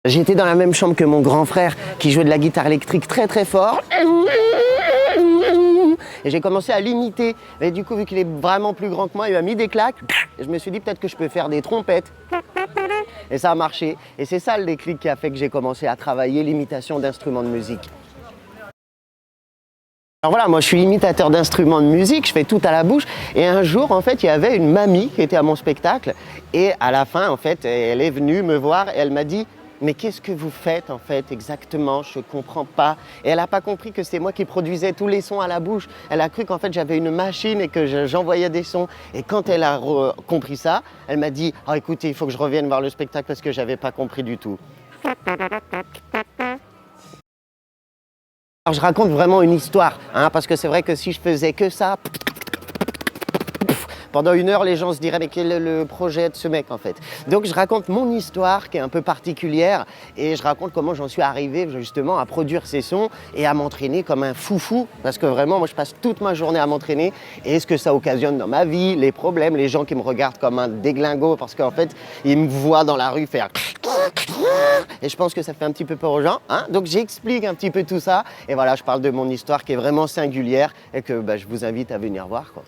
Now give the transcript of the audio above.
J'étais dans la même chambre que mon grand frère qui jouait de la guitare électrique très très fort. Et j'ai commencé à l'imiter. Et du coup, vu qu'il est vraiment plus grand que moi, il m'a mis des claques. Et je me suis dit peut-être que je peux faire des trompettes. Et ça a marché. Et c'est ça le déclic qui a fait que j'ai commencé à travailler l'imitation d'instruments de musique. Alors voilà, moi je suis imitateur d'instruments de musique, je fais tout à la bouche. Et un jour, en fait, il y avait une mamie qui était à mon spectacle. Et à la fin, en fait, elle est venue me voir et elle m'a dit: mais qu'est-ce que vous faites en fait exactement? Je ne comprends pas. Et elle n'a pas compris que c'est moi qui produisais tous les sons à la bouche. Elle a cru qu'en fait j'avais une machine et que j'envoyais des sons. Et quand elle a compris ça, elle m'a dit: ah, écoutez, il faut que je revienne voir le spectacle parce que je n'avais pas compris du tout. Alors je raconte vraiment une histoire, hein, parce que c'est vrai que si je faisais que ça, pendant une heure, les gens se diraient: mais quel est le projet de ce mec en fait? Donc je raconte mon histoire qui est un peu particulière et je raconte comment j'en suis arrivé justement à produire ces sons et à m'entraîner comme un foufou, parce que vraiment moi je passe toute ma journée à m'entraîner et ce que ça occasionne dans ma vie, les problèmes, les gens qui me regardent comme un déglingo parce qu'en fait ils me voient dans la rue faire et je pense que ça fait un petit peu peur aux gens, hein. Donc j'explique un petit peu tout ça et voilà, je parle de mon histoire qui est vraiment singulière et que je vous invite à venir voir, quoi.